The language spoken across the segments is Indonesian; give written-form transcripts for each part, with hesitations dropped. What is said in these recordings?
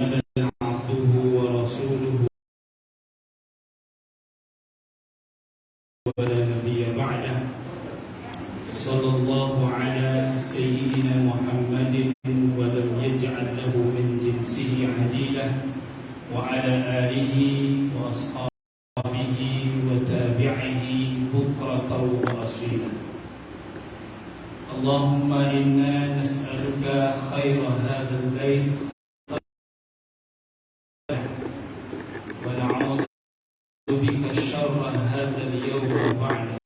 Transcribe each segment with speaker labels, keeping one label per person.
Speaker 1: عبده ورسوله ولا نبي بعده صلى الله على سيدنا محمد ولم يجعل له من جنسه عديلا وعلى آله وأصحابه وتابعه بكرة وأصيلا اللهم إنا نسألك خير هذا الليل ونعوذ بك شر هذا اليوم وبعده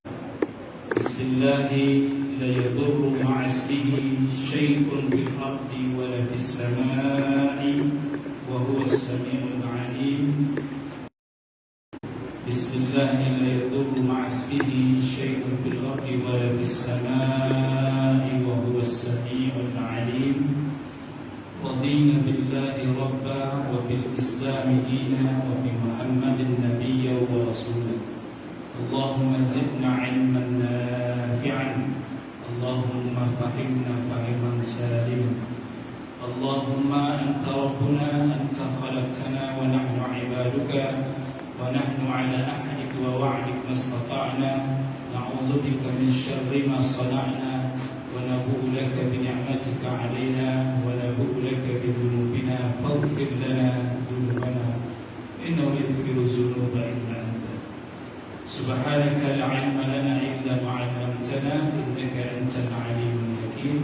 Speaker 1: بسم الله لا يضر مع اسمه شيء في الأرض ولا في السماء وهو السميع العليم بسم الله لا يضر مع اسمه شيء في الأرض ولا في السماء وهو السميع العليم رضينا بالله ربا وبالإسلام دينا وبمحمد نبيا ورسولا اللهم زدنا علما نافعا اللهم فهمنا فهما سالما اللهم أنت ربنا أنت خلقتنا ونحن عبادك ونحن على أحدك ووعدك ما استطعنا نعوذ بك من شر ما صنعنا ونبوء لك بنعمتك علينا ونبوء لك بذنوبنا فاغفر لنا ذنوبنا إنه يغفر الذنوب إلا أنت سبحانك لا علم لنا إلا ما علمتنا إنك أنت العليم الحكيم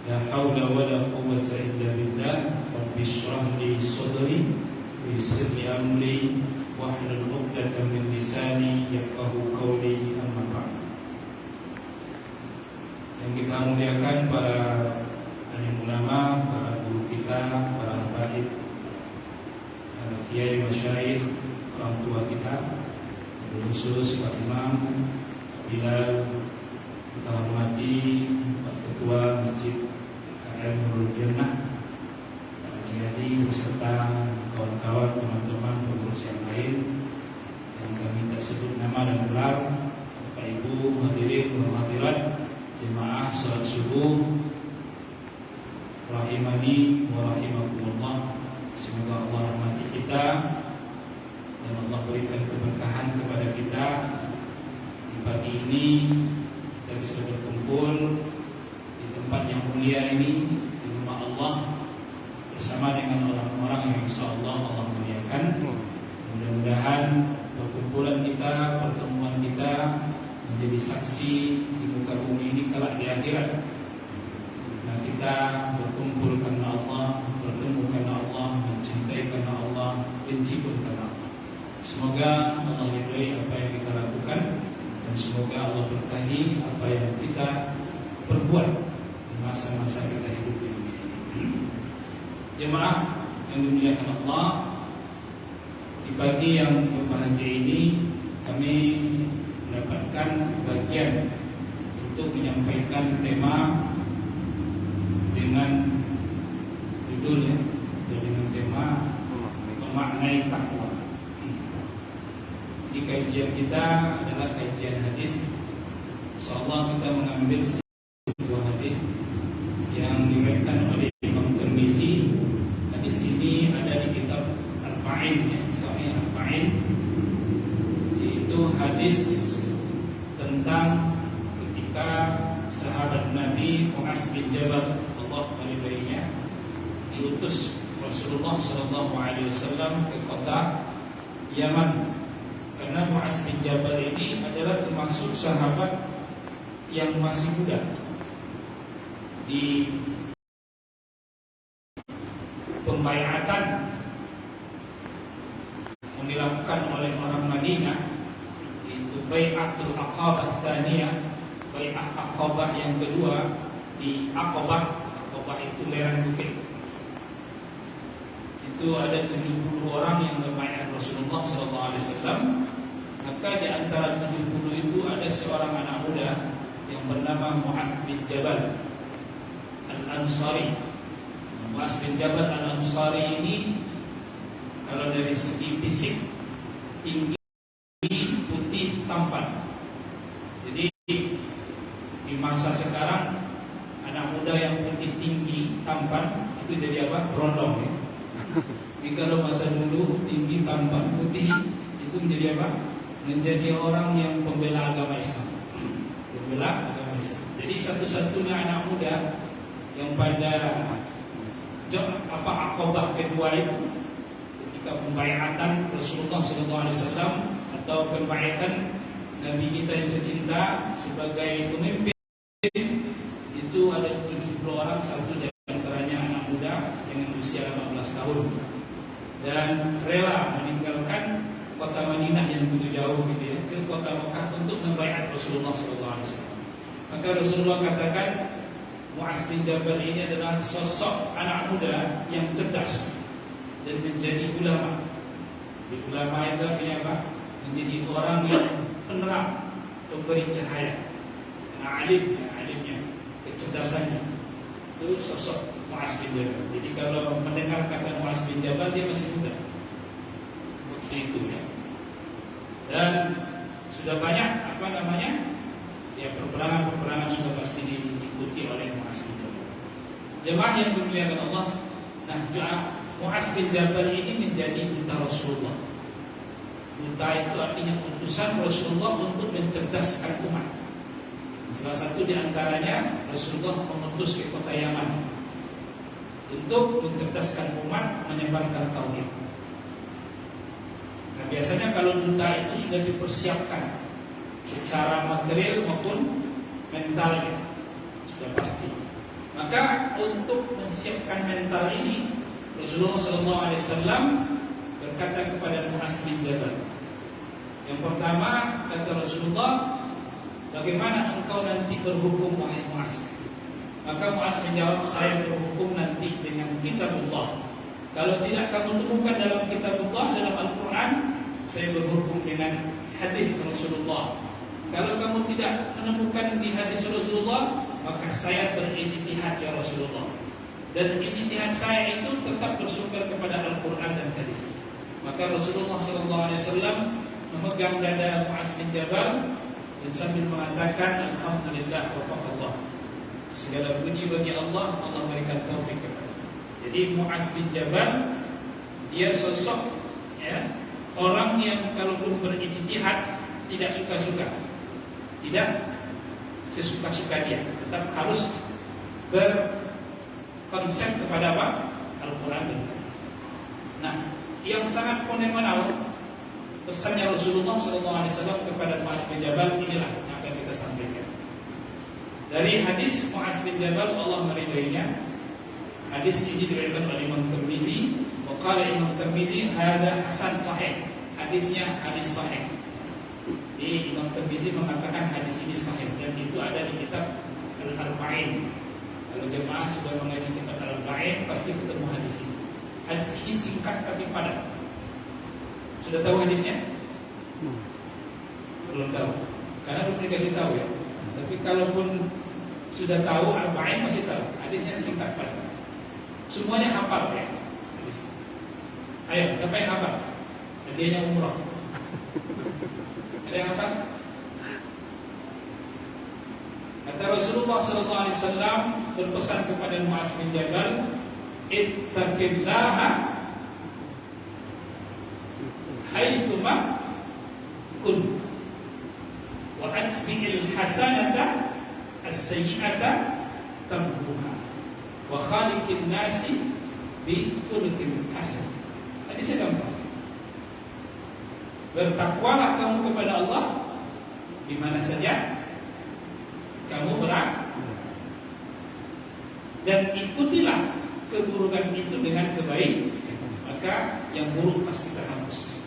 Speaker 1: لا حول ولا قوة إلا بالله رب اشرح لي صدري ويسر لي أمري واحلل عقدة من لساني يفقهوا قولي أما بعد. Yang kita muliakan para alim ulama, para guru kita, para habaib, kiai masyayikh, orang tua kita, khusus Pak Imam Bilal, kita hormati Pak Ketua Masjid KM Nurul Jannah, Pak Kiai beserta kawan-kawan, teman-teman pengurus yang lain yang kami tak sebut nama dan gelar, Bapak Ibu hadirin dan hadirat jemaah salat subuh rahimani wa rahimakumullah. Semoga Allah rahmati kita dan Allah berikan keberkahan kepada kita. Di pagi ini kita bisa berkumpul di tempat yang mulia ini, di rumah Allah, bersama dengan orang-orang yang insyaallah Allah muliakan. Mudah-mudahan perkumpulan kita, pertemuan kita menjadi saksi di muka bumi ini kelak di akhirat. Nah, kita berkumpul karena Allah, bertemu karena Allah, mencintai karena Allah, benci pun karena Allah. Semoga Allah ridhai apa yang kita lakukan dan semoga Allah berkahi apa yang kita perbuat di masa-masa kita hidup di dunia ini. Jemaah yang dimuliakan Allah, di pagi yang berbahagia ini kami mendapatkan bagian untuk menyampaikan tema dengan judul atau dengan tema memaknai takwa. Di kajian kita adalah kajian hadis. Insyaallah kita mengambil sebuah hadis yang diriwayatkan oleh Imam Tirmizi. Hadis ini ada di kitab Arba'in, ya, Sahih Arba'in. Itu hadis tentang ketika sahabat Nabi Mu'adz bin Jabal, Allah meridainya, diutus Rasulullah SAW ke kota Yaman. Karena Mu'adz bin Jabal ini adalah termasuk sahabat yang masih muda. Di pembaiatan yang dilakukan oleh orang Madinah, itu Bai'atul Aqabah Tsaniyah, Bai'ah Aqabah yang kedua di Aqabah. Aqabah itu lereng bukit. Itu ada 70 orang yang berbaiat Rasulullah SAW. Maka di antara 70 itu ada seorang anak muda yang bernama Mu'adz bin Jabal Al-Ansari. Mu'adz bin Jabal Al-Ansari ini kalau dari segi fisik tinggi, putih, tampan. Jadi di masa sekarang anak muda yang putih, tinggi, tampan itu jadi apa? Berondong, ya. Jadi kalau masa dulu tinggi, tampan, putih itu menjadi apa? Menjadi orang yang pembela agama Islam. Pembela agama Islam. Jadi satu-satunya anak muda yang pada Aqabah kedua itu, ketika pembaiatan Rasulullah SAW atau pembaiatan Nabi kita yang tercinta sebagai pemimpin, itu ada 70 orang, satu dari antaranya anak muda dengan usia 18 tahun, dan rela meninggalkan kota Madinah yang begitu jauh gitu ya, ke kota Mekah untuk membaiat Rasulullah SAW. Maka Rasulullah katakan Mu'adz bin Jabal ini adalah sosok anak muda yang cerdas dan menjadi ulama. Di ulama itu artinya apa? Menjadi orang yang penerang, pemberi cahaya. Alimnya, kecerdasannya. Itu sosok Mu'adz bin Jabal. Jadi kalau mendengar kata Mu'adz bin Jabal, dia masih muda. Waktu itu ya. Dan sudah banyak ya peperangan sudah pasti diikuti oleh Mu'adz bin Jabal. Jemaah yang dimuliakan Allah, nah Mu'adz bin Jabal ini menjadi duta Rasulullah. Duta itu artinya utusan Rasulullah untuk mencerdaskan umat. Salah satu di antaranya Rasulullah mengutus ke kota Yaman untuk mencerdaskan umat, menyebarkan tauhid. Nah, biasanya kalau duta itu sudah dipersiapkan secara material maupun mentalnya, sudah pasti. Maka untuk menyiapkan mental ini, Rasulullah SAW berkata kepada Mu'adz bin Jabal. Yang pertama kata Rasulullah, bagaimana engkau nanti berhukum wahai Mu'adz? Maka Mu'adz menjawab, saya berhukum nanti dengan kitabullah. Kalau tidak kamu temukan dalam kitabullah, dalam Al-Quran, saya berhukum dengan hadis Rasulullah. Kalau kamu tidak menemukan di hadis Rasulullah, maka saya berijtihad ya Rasulullah. Dan ijtihad saya itu tetap bersumber kepada Al-Quran dan hadis. Maka Rasulullah SAW memegang dada Mu'adz bin Jabal dan sambil mengatakan, Alhamdulillah wafaqallah. Segala puji bagi Allah, Allah berikan taufik kepada. Jadi Mu'adz bin Jabal, dia sosok ya, orang yang kalaupun berijtihad tidak suka-suka, tidak sesuka-suka dia, tetap harus berkonsep kepada apa? Al-Quran dan hadis. Nah, yang sangat fenomenal pesannya Rasulullah SAW kepada Mu'adz bin Jabal inilah yang akan kita sampaikan. Dari hadis Mu'adz bin Jabal, Allah meridainya. Hadis ini diriwayatkan oleh Imam Tirmizi. Waqala Imam Tirmizi, hada hasan sahih. Hadisnya hadis sahih. Jadi Imam Tirmizi mengatakan hadis ini sahih, dan itu ada di kitab Al-Arba'in. Kalau jemaah sudah mengaji kitab Al-Arba'in, pasti ketemu hadis ini. Hadis ini singkat tapi padat. Sudah tahu hadisnya? Belum tahu, karena belum dikasih tahu ya. Tapi kalaupun sudah tahu Al-Arba'in masih tahu. Hadisnya singkat padat. Semuanya hafal ya hadis. Ayo, siapa yang hafal? Hadiahnya umrah. Ada yang hafal? Kata Rasulullah SAW berpesan kepada Mu'adz bin Jabal, ittaqillaha haitsuma kun wa atbi'il hasanata as-sayyi'ata tamhuha wa khaliqin nasi bi khuluqin hasan. Tadi saya gampang. Bertakwalah kamu kepada Allah di mana saja kamu berada, dan ikutilah keburukan itu dengan kebaikan, maka yang buruk pasti terhapus.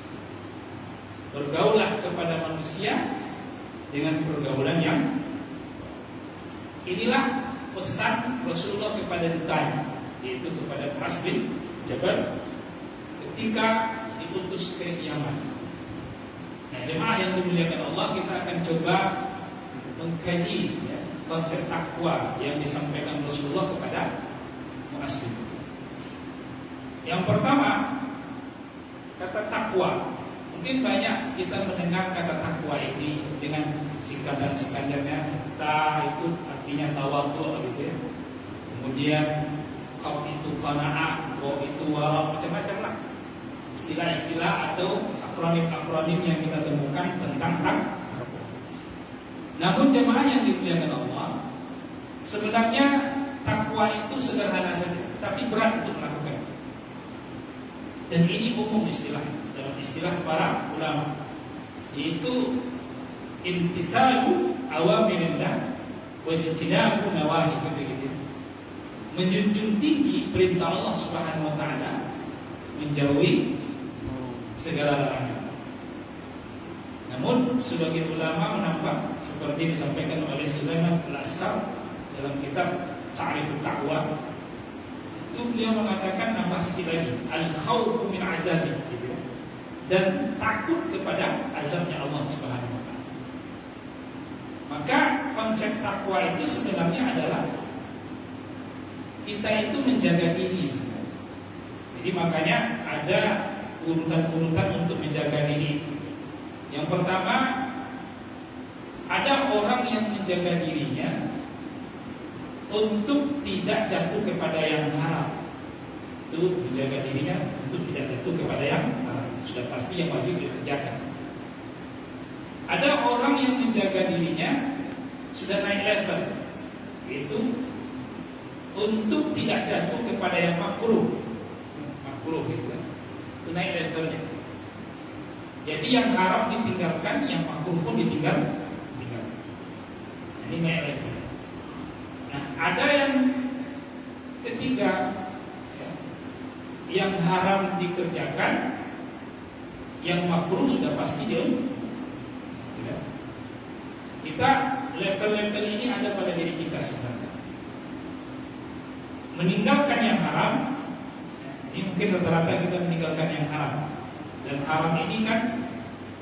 Speaker 1: Bergaulah kepada manusia dengan pergaulan yang, inilah pesan Rasulullah kepada dutanya, yaitu kepada Mu'adz bin Jabal ketika diutus ke Yaman. Nah, jemaah yang dimuliakan Allah, kita akan coba mengkaji ya, konsep takwa yang disampaikan Rasulullah kepada Mu'adz bin Jabal. Yang pertama, kata takwa. Mungkin banyak kita mendengar kata takwa ini dengan singkatan-singkatannya. Ta itu artinya tawadhu gitu ya. Kemudian qaf itu qanaah, oh itu wara, macam-macam lah istilah-istilah atau akronim-akronim yang kita temukan tentang takwa. Namun jemaah yang dimuliakan Allah, sebenarnya takwa itu sederhana saja, tapi berat untuk melakukan. Dan ini umum istilah dalam istilah para ulama, yaitu imtithalu awamirillah wa ijtinabu nawahi, begitu. Menjunjung tinggi perintah Allah Subhanahu wa taala, menjauhi segala larangan. Namun sebagian ulama menambah seperti disampaikan oleh Sulaiman Al-Askar dalam kitab Ta'rifut Taqwa. Itu beliau mengatakan nambah sedikit lagi, al-khawfu min azabi, gitu. Dan takut kepada azabnya Allah Subhanahu wa taala. Maka konsep takwa itu sebenarnya adalah kita itu menjaga diri sebenarnya. Jadi makanya ada urutan-urutan untuk menjaga diri itu. Yang pertama, ada orang yang menjaga dirinya untuk tidak jatuh kepada yang haram. Itu menjaga dirinya untuk tidak jatuh kepada yang haram. Sudah pasti yang wajib dikerjakan. Ada orang yang menjaga dirinya sudah naik level, yaitu untuk tidak jatuh kepada yang makruh. Makruh gitu kan. Itu naik levelnya. Jadi yang haram ditinggalkan, yang makruh pun ditinggalkan. Ini naik level. Nah, ada yang ketiga, ya, yang haram dikerjakan, yang makruh sudah pasti jauh. Ya. Kita level-level ini ada pada diri kita sebenarnya. Meninggalkan yang haram, ini mungkin rata-rata kita meninggalkan yang haram. Dan haram ini kan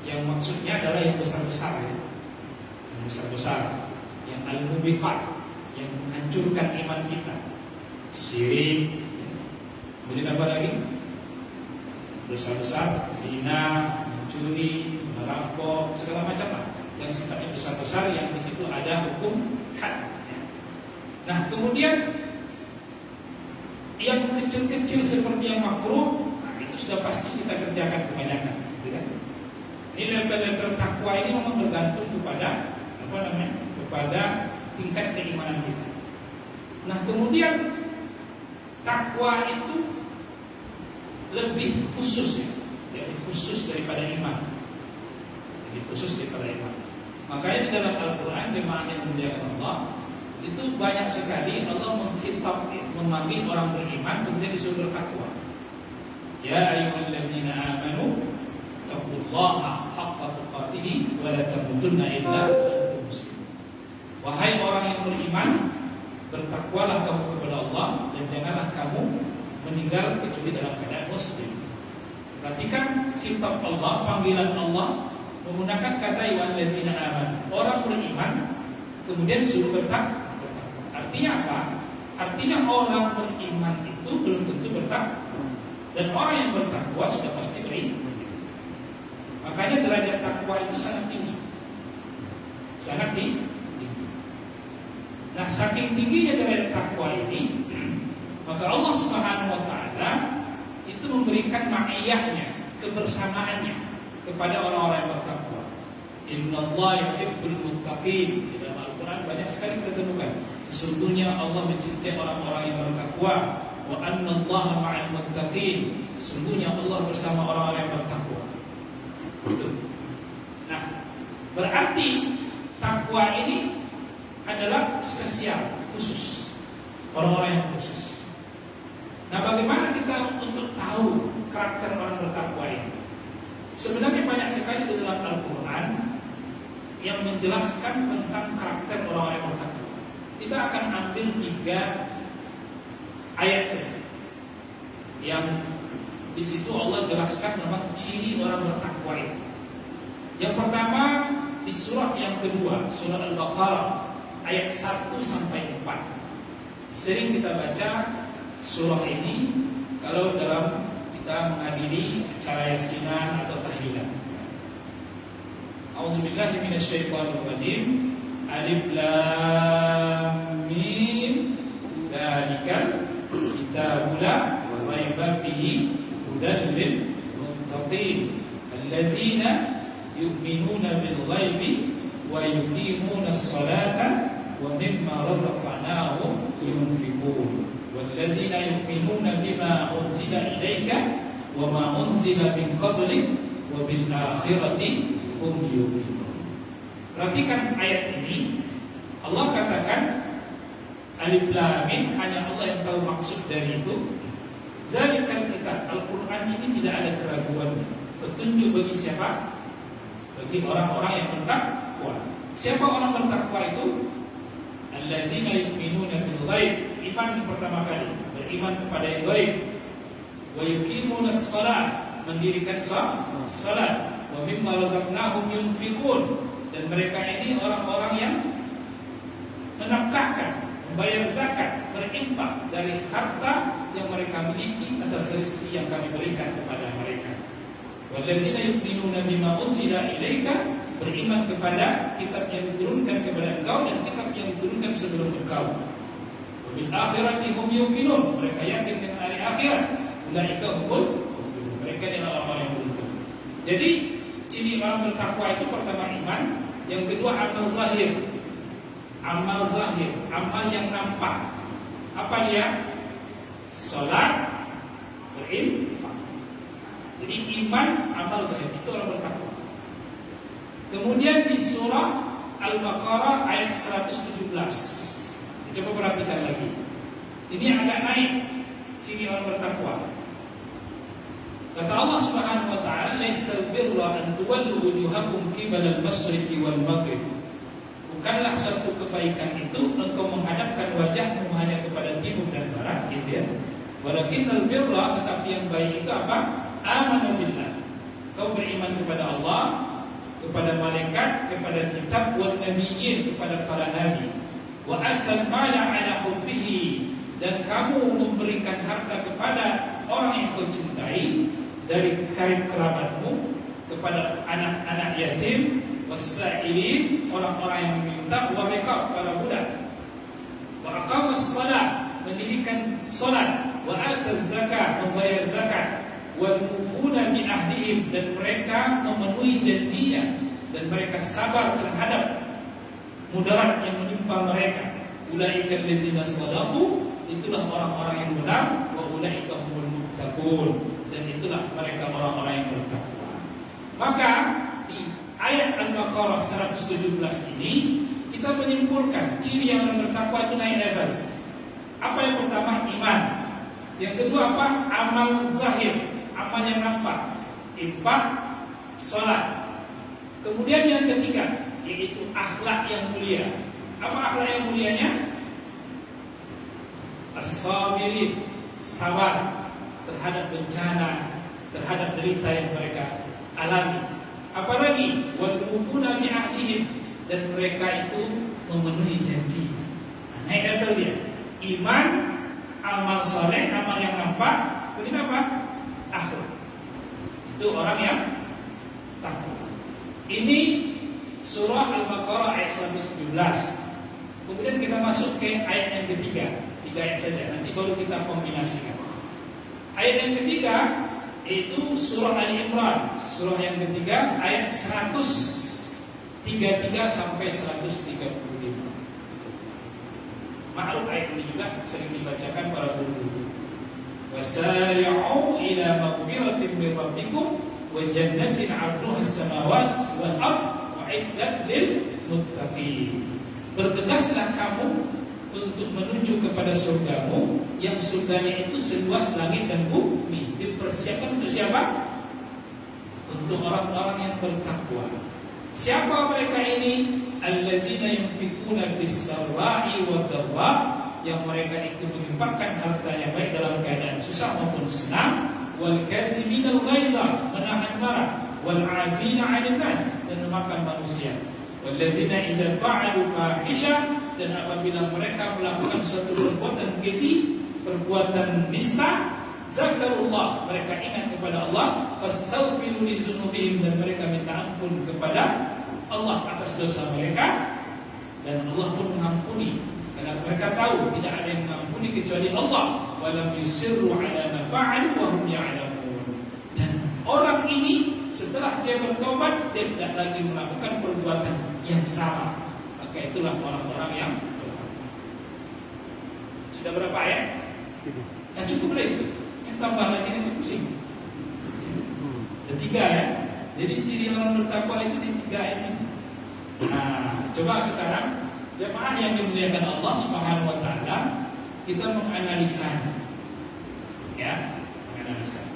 Speaker 1: yang maksudnya adalah yang besar-besar, ya. Yang besar-besar, yang al-mubiqat, yang menghancurkan iman kita. Syirik, ya. Kemudian apa lagi? Besar-besar, zina, mencuri, merampok, segala macam lah. Yang sifatnya besar-besar, yang di situ ada hukum had. Ya. Nah, kemudian yang kecil-kecil seperti yang makruh, nah itu sudah pasti kita kerjakan kebanyakan, gitu kan? Ini level-level takwa ini memang bergantung kepada kepada tingkat keimanan kita. Nah, kemudian takwa itu lebih khusus, ya, lebih khusus daripada iman, lebih khusus daripada iman. Makanya di dalam Al-Quran, jemaah yang dimuliakan Allah, itu banyak sekali Allah mengkhitab, memanggil orang beriman, kemudian disuruh bertakwa. Ya ayyuhallazina amanu taqullaha haqqa tuqatih wa la tamutunna illa wa antum muslimun. Wahai orang yang beriman, bertakwalah kamu kepada Allah dan janganlah kamu meninggal kecuali dalam keadaan muslim. Perhatikan khitab Allah, panggilan Allah menggunakan kata ya ayyuhallazina amanu, orang beriman, kemudian disuruh bertakwa. Artinya apa? Artinya orang beriman itu belum tentu bertakwa. Dan orang yang bertakwa sudah pasti beriman. Makanya derajat takwa itu sangat tinggi. Sangat tinggi. Nah, saking tingginya derajat takwa ini, maka Allah Subhanahu wa taala itu memberikan ma'iyahnya, kebersamaannya kepada orang-orang yang bertakwa. Innallaha yuhibbul muttaqin. Di dalam Al-Quran banyak sekali kita temukan. Sesungguhnya Allah mencintai orang-orang yang bertakwa. Wa annallaha ma'al muttaqin. Sesungguhnya Allah bersama orang-orang yang bertakwa. Nah, berarti takwa ini adalah spesial, khusus, orang-orang yang khusus. Nah, bagaimana kita untuk tahu karakter orang bertakwa ini? Sebenarnya banyak sekali di dalam Al-Quran yang menjelaskan tentang karakter orang-orang yang bertakwa. Kita akan ambil 3 ayat saja, yang di situ Allah jelaskan memang ciri orang bertakwa itu. Yang pertama di surah yang kedua, surah Al-Baqarah ayat 1 sampai 4. Sering kita baca surah ini kalau dalam kita menghadiri acara yasinan atau tahlilan. A'udzubillahi minasyaitonirrajim. Alif lam mim. Dzalikal kitabul la raiba hudan lil muttaqin allazina yu'minuna bil ghaibi wa yuqimuna as-salata wa mimma razaqnahum yunfiqun wallazina yu'minuna bima unzila ilaika wa ma unzila min qablik wa bil akhirati hum yuqinun. Perhatikan ayat ini. Allah katakan Alif Lam Mim, hanya Allah yang tahu maksud dari itu. Zalikal kitab, Al-Quran ini tidak ada keraguan. Petunjuk bagi siapa? Bagi orang-orang yang bertakwa. Siapa orang bertakwa itu? Allazina yu'minuna bil ghaib, iman pertama kali, beriman kepada yang gaib. Wa yuqimuna as-salat, mendirikan salat. Wa mimma razaqnahum yunfiqun, dan mereka ini orang-orang yang menafkahkan, membayar zakat, berinfak dari harta yang mereka miliki atas rezeki yang kami berikan kepada mereka. Wallazina yu'minuna bima unzila ilaika, beriman kepada kitab yang diturunkan kepada engkau dan kitab yang diturunkan sebelum engkau. Wabil akhirati hum yuqinun, mereka yakin dengan hari akhirat. Ulaika humul mu'minun, mereka adalah orang-orang yang beruntung. Jadi ciri orang bertakwa itu pertama iman, yang kedua amal zahir. Amal zahir, amal yang nampak. Apa dia? Salat, berinfak. Jadi iman, amal zahir, itu orang bertakwa. Kemudian di surah Al-Baqarah ayat 117. Coba perhatikan lagi. Ini agak naik ciri orang bertakwa. Kata Allah Subhanahu wa taala, "Laisal birra an tuwallu wujuhakum qibala al-masyriqi wal maghrib." Bukanlah suatu kebaikan itu engkau menghadapkan wajahmu hanya kepada timur dan barat, gitu ya. Walakinnal birra, tetapi yang baik itu apa? Amanu billah. Kau beriman kepada Allah, kepada malaikat, kepada kitab, wal nabiyyin, kepada para nabi. Wa atal mala ala hubbihi, dan kamu memberikan harta kepada orang yang kau cintai dari karib kerabatmu, kepada anak-anak yatim, wasailin, orang-orang yang meminta, wa riqab, para budak. Wa aqamas shalah, mendirikan salat, wa ataz zakat, membayar zakat, wal mufuna bi ahdihim, dan mereka memenuhi janjinya dan mereka sabar terhadap mudarat yang menimpa mereka. Ulaika allazina shadaqu, itulah orang-orang yang benar, wa ulaika humul muttaqun, dan itulah mereka orang-orang yang bertakwa. Maka di ayat Al-Baqarah 117 ini kita menyimpulkan ciri yang orang bertakwa itu naik level. Apa yang pertama? Iman. Yang kedua apa? Amal zahir, amal yang nampak, infak, salat. Kemudian yang ketiga yaitu akhlak yang mulia. Apa akhlak yang mulianya? As-sabirin, sabar terhadap bencana, terhadap derita yang mereka alami. Apalagi wal mufuna bi ahdihim, dan mereka itu memenuhi janji. Naik level dia. Iman, amal soleh, amal yang nampak, kemudian apa? Akhlak. Itu orang yang takwa. Ini surah Al-Baqarah ayat 117. Kemudian kita masuk ke ayat yang ketiga. 3 ayat saja, nanti baru kita kombinasikan. Ayat yang ketiga itu surah Ali Imran, surah yang ketiga ayat 133 sampai 135. Maklum ayat ini juga sering dibacakan para guru. Wasari'u ila maghfiratin min rabbikum wa jannatin 'arduha as-samawati wal ardh wa'iddat lil muttaqin. Bergegaslah kamu untuk menuju kepada surgamu yang surganya itu seluas langit dan bumi. Dipersiapkan untuk siapa? Untuk orang-orang yang bertakwa. Siapa mereka ini? Allazina yunfiquna fis sarra'i wad dharra, yang mereka itu menginfakkan hartanya baik dalam keadaan susah maupun senang, wal kaziminal ghaiza, menahan marah, wal 'afina 'anil nas, dan memakan manusia. Wallazina idza fa'alu fahisha, dan apabila mereka melakukan suatu perbuatan keji, perbuatan nista, zakarullah, mereka ingat kepada Allah, fastaghfiru li dzunubihim, dan mereka minta ampun kepada Allah atas dosa mereka, dan Allah pun mengampuni, karena mereka tahu tidak ada yang mengampuni kecuali Allah. Walam yusirru ala ma fa'alu wa hum ya'lamun. dia bertobat, dia tidak lagi melakukan perbuatan yang sama. Maka itulah orang-orang yang bertakwa. Sudah berapa ayat? Nah, cukuplah itu. Yang tambah lagi nanti pusing. Ada 3 ya. Jadi ciri orang bertakwa itu di 3 ayat ini. Nah, coba sekarang jemaah yang dimuliakan Allah Subhanahu wa taala, kita menganalisa. Ya, menganalisa.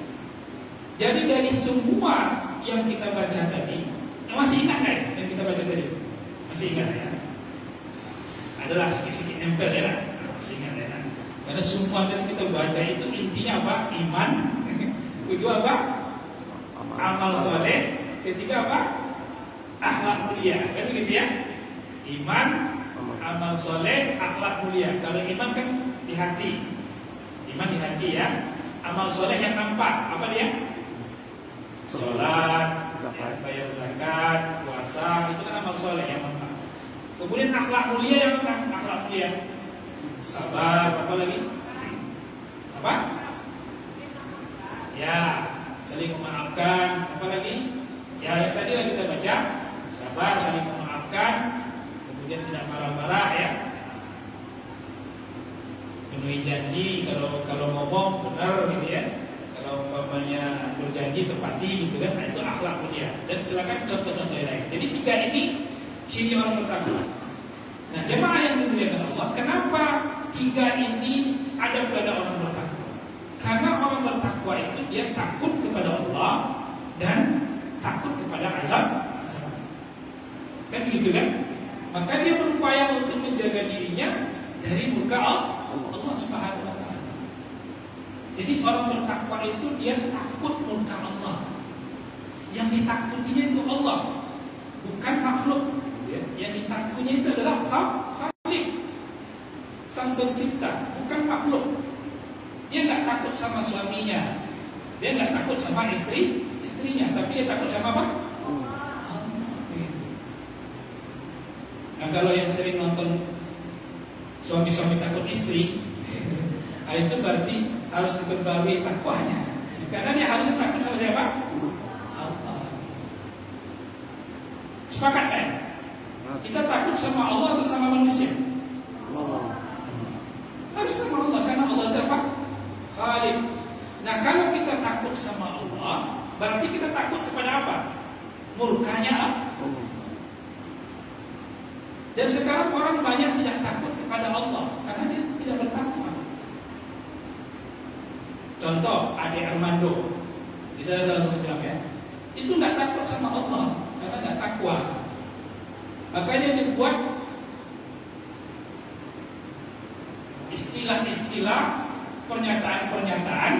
Speaker 1: Jadi dari semua yang kita baca tadi, masih ingat kan yang kita baca tadi? Masih ingat ya? Adalah sedikit-sedikit nempel ya, masih ingat ya? Karena semua yang kita baca itu intinya apa? Iman. Kedua apa? Amal soleh. Ketiga apa? Akhlak mulia. Kan begitu ya? Iman, amal soleh, akhlak mulia. Kalau iman kan di hati. Iman di hati ya. Amal soleh yang nampak. Apa dia? Sholat, bayar zakat, puasa. Itu kan amal soleh yang nampak. Kemudian akhlak mulia yang mana? Akhlak mulia. Sabar, apa lagi? Apa? Ya, saling memaafkan, apa lagi? Ya, yang tadi yang kita baca, sabar, saling memaafkan, kemudian tidak marah-marah ya. Penuhi janji, kalau ngomong benar gitu ya. Kalau umpamanya berjanji tepati gitu kan, nah, itu akhlak mulia. Dan silakan contoh-contoh yang lain. Jadi 3 ini ciri orang bertakwa. Nah, jemaah yang dimuliakan Allah, kenapa 3 ini ada pada orang bertakwa? Karena orang bertakwa itu dia takut kepada Allah dan takut kepada azab. Kan begitu kan? Maka dia berupaya untuk menjaga dirinya dari murka Allah Subhanahu wa taala. Jadi orang bertakwa itu dia takut murka Allah. Yang ditakutinya itu Allah, bukan makhluk. Yang ditakutinya itu adalah Khalik, Sang Pencipta, bukan makhluk. Dia nggak takut sama suaminya, dia nggak takut sama istrinya, tapi dia takut sama apa? Nah, kalau yang sering nonton suami-suami takut istri, itu berarti harus diperbarui takwanya. Karena dia harusnya takut sama siapa? Allah. Sepakat kan? Kita takut sama Allah atau sama manusia? Harus sama Allah, karena Allah itu apa? Khalik. Nah, kalau kita takut sama Allah, berarti kita takut kepada apa? Murkanya Allah. Dan sekarang orang banyak tidak takut kepada Allah karena dia tidak bertakwa. Contoh, adik Armando, bisa salah satu bilang ya, itu nggak takut sama Allah karena nggak takwa. Makanya dibuat istilah-istilah, pernyataan-pernyataan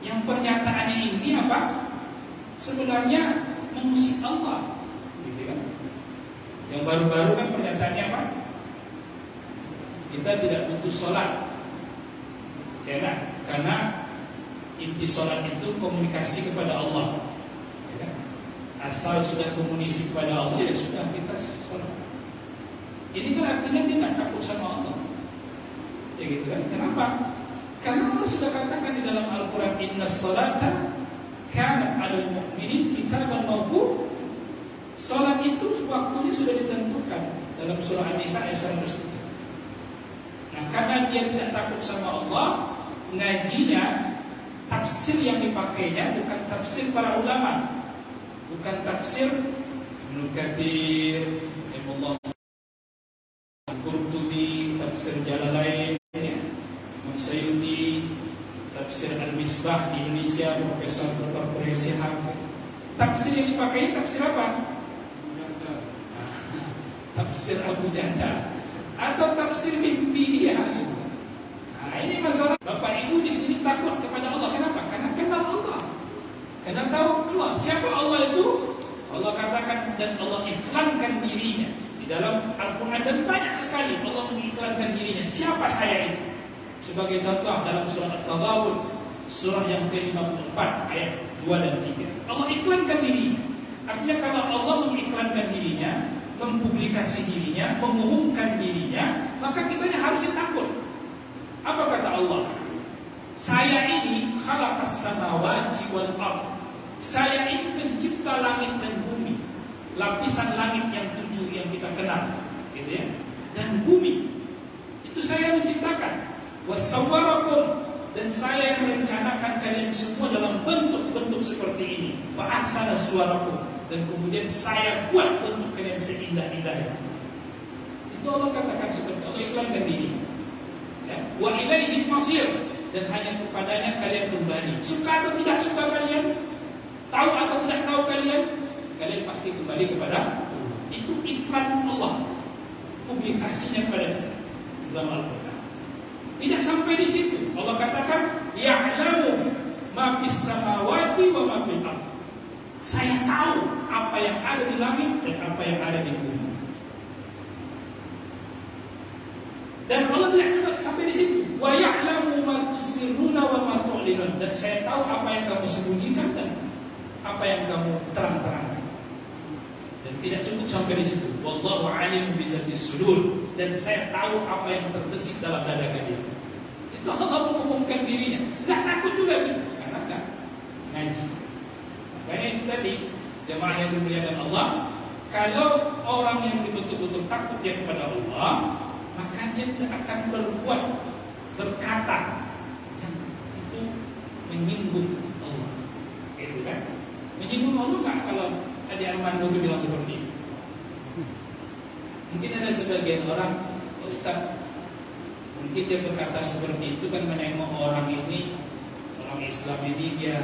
Speaker 1: yang pernyataannya ini apa? Sebenarnya mengusik Allah, gitu kan? Yang baru-baru kan pernyataannya apa? Kita tidak butuh sholat, ya kan? Karena inti sholat itu komunikasi kepada Allah, ya kan? Asal sudah komunikasi kepada Allah, ya sudah kita sholat. Ini kan artinya dia tidak takut sama Allah, ya gitu kan? Kenapa? Karena Allah sudah katakan di dalam Al-Quran, Inna sholata kanat 'alal mu'minin kitaban mawqut. Sholat itu waktunya sudah ditentukan dalam surah An-Nisa ayat 103. Nah, karena dia tidak takut sama Allah, ngajinya, tafsir yang dipakainya bukan tafsir para ulama, bukan tafsir Ibnu Katsir, Imam Al-Qurtubi, tafsir Jalalain, Imam Sayyidi, tafsir Al-Misbah di Indonesia, Profesor Dr. Quraish Shihab. Tafsir yang dipakai tafsir apa? Tafsir Abu Janda atau tafsir mimpi dia gitu. Nah, ini masalah. Bapak Ibu di sini takut kepada Allah. Kenapa? Karena kenal Allah. Karena tahu Allah. Siapa Allah itu? Allah katakan dan Allah iklankan dirinya di dalam Al-Quran, dan banyak sekali Allah mengiklankan dirinya. Siapa saya itu? Sebagai contoh dalam surah At-Taghabun, surah yang ke-54 ayat 2 dan 3. Allah iklankan dirinya. Artinya kalau Allah mengiklankan dirinya, mempublikasi dirinya, mengumumkan dirinya, maka kita harusnya takut. Apa kata Allah? Saya ini khalaqas samawati wal ardh. Saya ini pencipta langit dan bumi, lapisan langit yang 7 yang kita kenal, gitu ya. Dan bumi itu saya menciptakan. Wasawwarakum, dan saya yang merencanakan kalian semua dalam bentuk-bentuk seperti ini. Wa ahsana suwarakum, dan kemudian saya buat bentuk kalian seindah-indahnya. Itu Allah katakan seperti Allah iklankan diri. Ya. Wa ilaihi masir, dan hanya kepadanya kalian kembali. Suka atau tidak suka kalian, tahu atau tidak tahu kalian pasti kembali kepada itu. Iklan Allah, publikasinya pada kita dalam Al-Quran. Tidak sampai di situ, Allah katakan ya'lamu ma fis samawati wa ma fil ardh. Saya tahu apa yang ada di langit dan apa yang ada di bumi. Dan Allah tidak cuma sampai di situ. Wa ya'lamu ma tusirruna wa ma tu'linun. Dan saya tahu apa yang kamu sembunyikan dan apa yang kamu terang-terangkan. Dan tidak cukup sampai di situ. Wallahu alim bizatis sudur. Dan saya tahu apa yang terbesit dalam dada kalian. Itu Allah mengumumkan dirinya. Nggak takut juga gitu, karena nggak ngaji. Makanya itu tadi, jemaah yang dimuliakan Allah, kalau orang yang betul-betul takut dia kepada Allah, maka dia tidak akan berbuat, berkata yang itu menyinggung Allah. Itu kan? Menyinggung Allah nggak kalau Adi Armando itu bilang seperti itu? Mungkin ada sebagian orang, Ustaz, mungkin dia berkata seperti itu kan menengok orang ini, orang Islam ini dia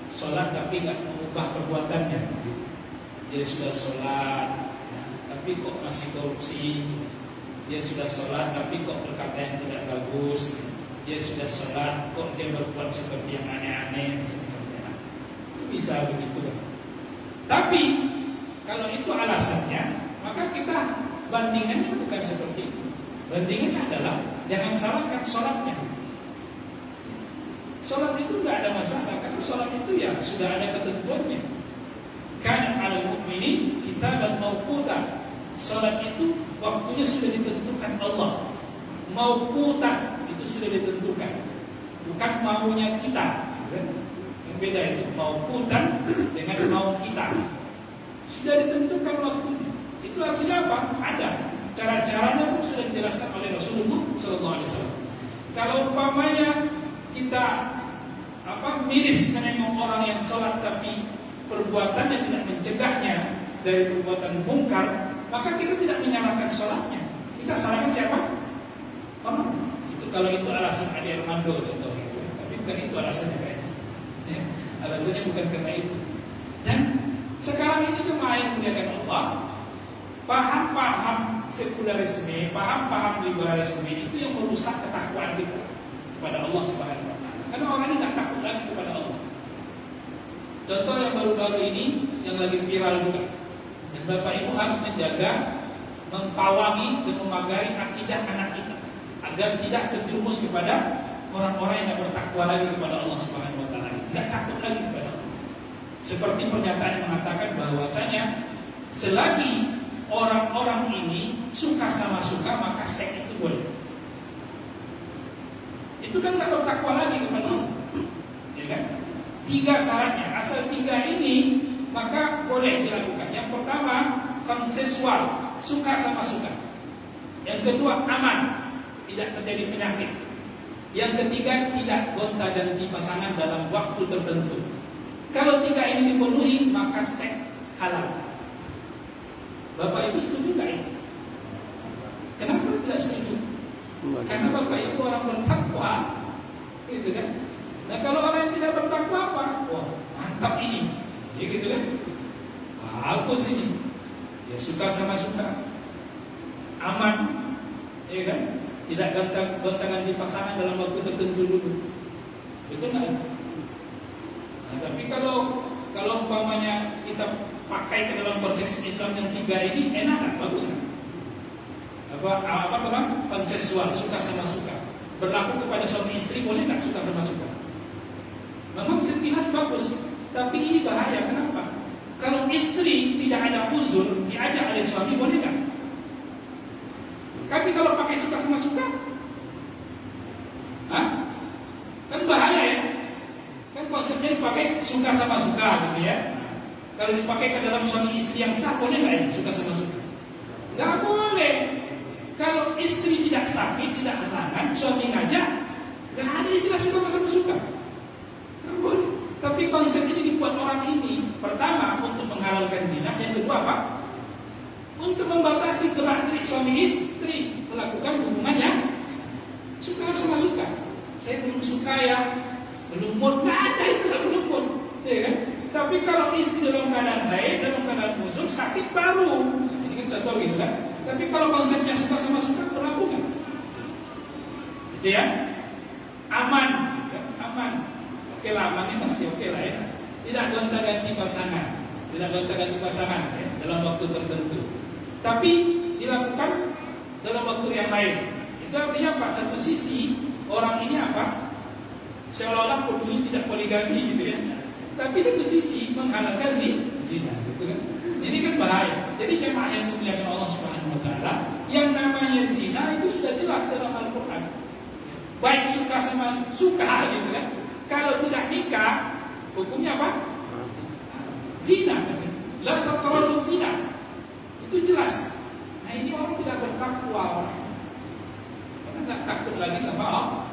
Speaker 1: sholat tapi nggak mengubah perbuatannya. Dia sudah sholat, tapi kok masih korupsi. Dia sudah sholat tapi kok berkata yang tidak bagus. Dia sudah sholat kok dia berbuat seperti yang aneh-aneh. Bisa begitu kan? Tapi kalau itu alasannya, maka kita bandingannya bukan seperti itu. Bandingannya adalah jangan salahkan sholatnya. Sholat itu nggak ada masalah, karena sholat itu ya sudah ada ketentuannya. Kana 'alal mu'minin kitaban mawqutan. Sholat itu waktunya sudah ditentukan Allah. Mawqutan itu sudah ditentukan, bukan maunya kita. Yang beda itu mawqutan dengan mau kita. Sudah ditentukan waktunya. Itu artinya apa? Ada cara-caranya pun sudah dijelaskan oleh Rasulullah SAW. Kalau umpamanya kita miris menengok orang yang sholat tapi perbuatannya tidak mencegahnya dari perbuatan mungkar, maka kita tidak menyalahkan sholatnya. Kita salahkan siapa? Orang. Itu kalau itu alasan Adi Armando contohnya, tapi bukan itu alasannya kayaknya. Ya, alasannya bukan karena itu. Dan sekarang ini jemaah yang dimuliakan Allah, paham-paham sekularisme, paham-paham liberalisme itu yang merusak ketakwaan kita kepada Allah Subhanahu wa taala. Karena orang ini tidak takut lagi kepada Allah. Contoh yang baru-baru ini yang lagi viral juga. Dan Bapak Ibu harus menjaga, mempawangi dan memagari akidah anak kita agar tidak terjerumus kepada orang-orang yang tidak bertakwa lagi kepada Allah Subhanahu wa taala. Tidak takut lagi kepada Allah. Seperti pernyataan yang mengatakan bahwasanya selagi orang-orang ini suka sama suka, maka seks itu boleh. Itu kan tidak bertakwa lagi kepada Allah, ya kan? 3 syaratnya, asal 3 ini maka boleh dilakukan. Yang pertama konsensual, suka sama suka. Yang kedua aman, tidak terjadi penyakit. Yang ketiga tidak gonta-ganti pasangan dalam waktu tertentu. Kalau 3 ini dipenuhi, maka seks halal. Bapak Ibu setuju nggak itu? Kenapa tidak setuju? Karena Bapak Ibu orang bertakwa, gitu kan? Nah kalau orang yang tidak bertakwa apa? Wah mantap ini, ya gitu kan? Bagus ini, ya suka sama suka, aman, ya kan? Tidak gonta-ganti pasangan dalam waktu tertentu dulu, betul nggak? Nah, tapi kalau umpamanya kita pakai ke dalam konsep Islam yang 3 ini, enak kan? Bagus kan? Apa teman? Konsensual, suka sama suka. Berlaku kepada suami istri, boleh nggak suka sama suka? Memang sekilas bagus, tapi ini bahaya. Kenapa? Kalau istri tidak ada uzur, diajak oleh suami, boleh nggak? Tapi kalau pakai suka sama suka, kan bahaya ya? Kan konsepnya dipakai suka sama suka gitu ya. Kalau dipakai ke dalam suami istri yang sah, boleh nggak ini suka sama suka? Nggak boleh. Kalau istri tidak sakit, tidak halangan, suami ngajak, nggak ada istilah suka sama suka. Nggak boleh. Tapi konsep ini dibuat orang ini, pertama untuk menghalalkan zina, yang kedua apa? Untuk membatasi gerak-gerik suami istri melakukan hubungan yang suka sama suka. Saya belum suka ya, belum mood, nggak ada istilah belum mood, ya kan? Tapi kalau istri dalam keadaan haid, dalam keadaan huzur, sakit baru. Ini kan contoh gitu kan. Tapi kalau konsepnya suka sama suka, berlaku kan? Gitu ya. Aman, ya? Aman. Oke lah, aman ini masih oke lah ya. Tidak gonta-ganti pasangan, tidak gonta-ganti pasangan ya, dalam waktu tertentu. Tapi dilakukan dalam waktu yang lain. Itu artinya apa? Satu sisi orang ini apa? Seolah-olah peduli tidak poligami gitu ya. Tapi satu sisi menghalalkan zina, gitu kan? Ini kan bahaya. Jadi jemaah yang dimuliakan Allah Subhanahu Wa Taala, yang namanya zina itu sudah jelas dalam Al-Quran. Baik suka sama suka, gitu kan? Kalau tidak nikah, hukumnya apa? Zina. La taqrabu zina. Itu jelas. Nah ini orang tidak bertakwa orang. Karena tidak takut lagi sama Allah.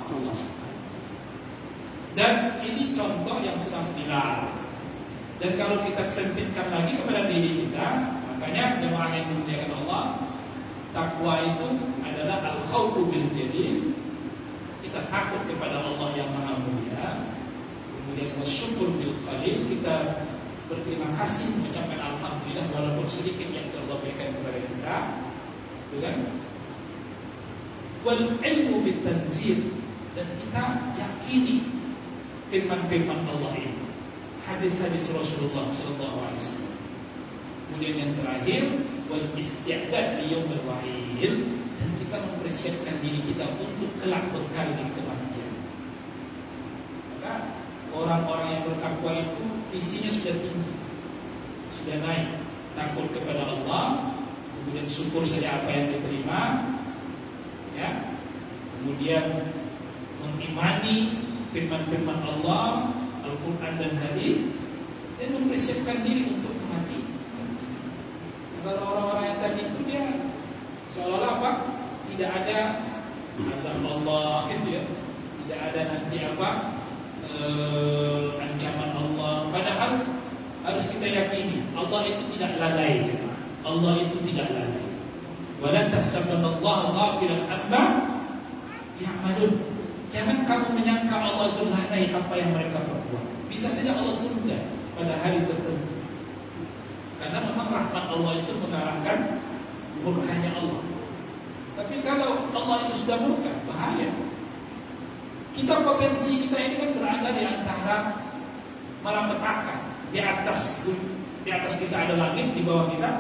Speaker 1: Dan ini contoh yang sedang viral. Dan kalau kita sempitkan lagi kepada diri kita, makanya jemaah yang dimuliakan Allah, takwa itu adalah al-khawfu bil jalil. Kita takut kepada Allah yang Maha Mulia. Kemudian bersyukur bil qalil, kita berterima kasih, mengucapkan alhamdulillah walaupun sedikit yang Allah berikan kepada kita, gitu kan? Wal ilmu bit tanzil, dan kita yakini firman-firman Allah ini, hadis-hadis Rasulullah SAW. Kemudian yang terakhir, wal isti'dad li yaumil wa'id, dan kita mempersiapkan diri kita untuk kelak bekal di kematian. Maka orang-orang yang bertakwa itu visinya sudah tinggi, sudah naik, takut kepada Allah, kemudian syukur saja apa yang diterima, ya, kemudian mengimani firman-firman Allah, Al-Quran dan hadis, dan mempersiapkan diri untuk mati. Kalau orang-orang yang tadi itu dia seolah-olah apa? Tidak ada azab Allah, gitu ya. Tidak ada nanti apa? Ancaman Allah. Padahal harus kita yakini Allah itu tidak lalai. Allah itu tidak lalai. Wala tahsabannallaha ghafilan amma ya'malun. Jangan kamu menyangka Allah itu lalai apa yang mereka perbuat. Bisa saja Allah tunda pada hari tertentu. Karena memang rahmat Allah itu mengalahkan murkanya Allah. Tapi kalau Allah itu sudah murka, bahaya. Kita potensi kita ini kan berada di antara malapetaka. Di atas kita ada langit, di bawah kita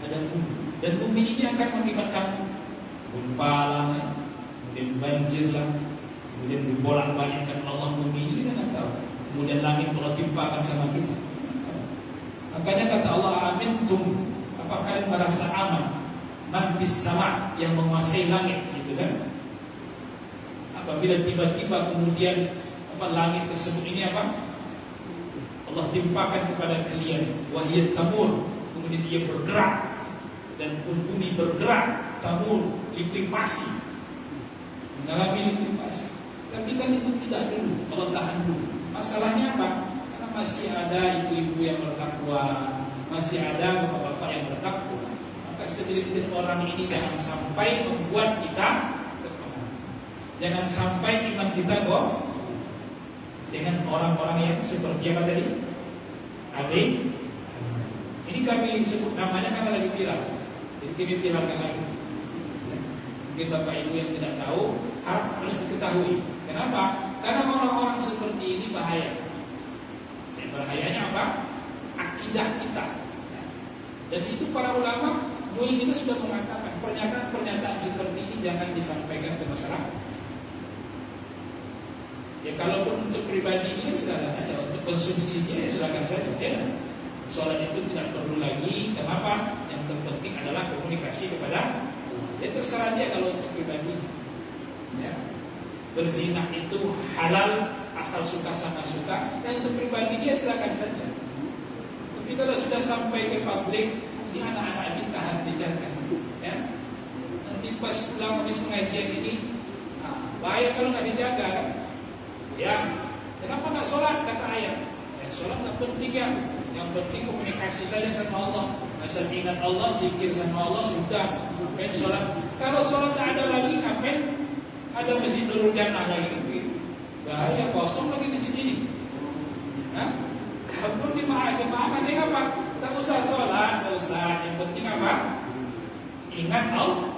Speaker 1: ada bumi. Dan bumi ini akan mengakibatkan gempa langit, kemudian banjir lah, kemudian dibolak-balikkan Allah bumi ini, kita nggak tahu. Kemudian langit Allah timpakan sama kita. Makanya kata Allah, amintum, apa kalian merasa aman? Man bis sama, yang menguasai langit, gitu kan? Apabila tiba-tiba kemudian langit tersebut ini apa? Allah timpakan kepada kalian, wahiyat tamur, kemudian dia bergerak, dan bumi bergerak, tamur, likuifasi, mengalami likuifasi. Tapi kan itu tidak dulu, Allah tahan dulu. Masalahnya apa? Karena masih ada ibu-ibu yang bertakwa, masih ada bapak-bapak yang bertakwa. Maka segelintir orang ini jangan sampai membuat kita terpengaruh. Jangan sampai iman kita dengan orang-orang yang seperti apa tadi? Adik. Ini kami sebut namanya karena lagi viral. Jadi kami viralkan lagi. Mungkin bapak ibu yang tidak tahu harus diketahui. Kenapa? Karena orang-orang seperti ini bahaya. Dan bahayanya apa? Akidah kita. Dan itu para ulama MUI kita sudah mengatakan pernyataan-pernyataan seperti ini jangan disampaikan ke masyarakat. Ya kalaupun untuk pribadi ini silakan aja, untuk konsumsinya ya silakan saja. Ya. Soalan itu tidak perlu lagi. Kenapa? Yang terpenting adalah komunikasi kepada. Ya terserah dia kalau untuk pribadi. Ya. berzina itu halal asal suka sama suka, dan untuk pribadi dia silakan saja. Tapi kalau sudah sampai ke publik, ini anak-anak kita harus dijaga, ya. Nanti pas pulang habis pengajian ini, bahaya kalau nggak dijaga. Ya, kenapa nggak sholat kata ayah? Ya, sholat nggak penting ya. Yang penting komunikasi saja sama Allah. Asal ingat Allah, zikir sama Allah, sudah. Ngapain sholat? Kalau sholat nggak ada lagi, ngapain ada masjid Nurul Jannah lagi? Bahaya, kosong lagi masjid ini. Kamu jemaah masih apa? Tak usah sholat, Pak Ustaz. Yang penting apa? Ingat Allah.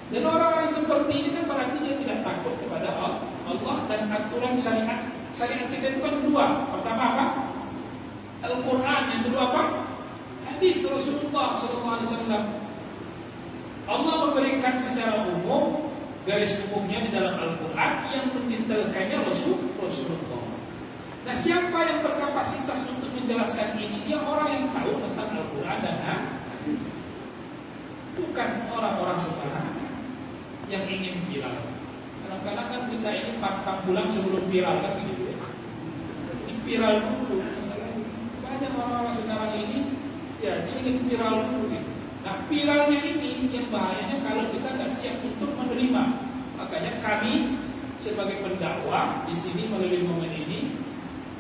Speaker 1: Dan orang-orang seperti ini kan berarti dia tidak takut kepada Allah dan aturan syariat. Syariat kita itu kan dua. Pertama apa? Al-Quran. Yang kedua apa? Hadis Rasulullah SAW. Allah memberikan secara umum garis umumnya di dalam Al-Quran, yang mendetailkannya Rasulullah. Nah, siapa yang berkapasitas untuk menjelaskan ini? Dia orang yang tahu tentang Al-Quran dan hadis, bukan orang-orang sembarangan yang ingin viral. Kadang-kadang kan kita ini 4 bulan sebelum viral kan begitu ya. Ini viral dulu masalahnya. Banyak orang-orang sekarang ini ya dia ingin viral dulu gitu. Nah, viralnya ini yang bahayanya kalau kita nggak siap untuk menerima. Makanya kami sebagai pendakwah di sini melalui momen ini,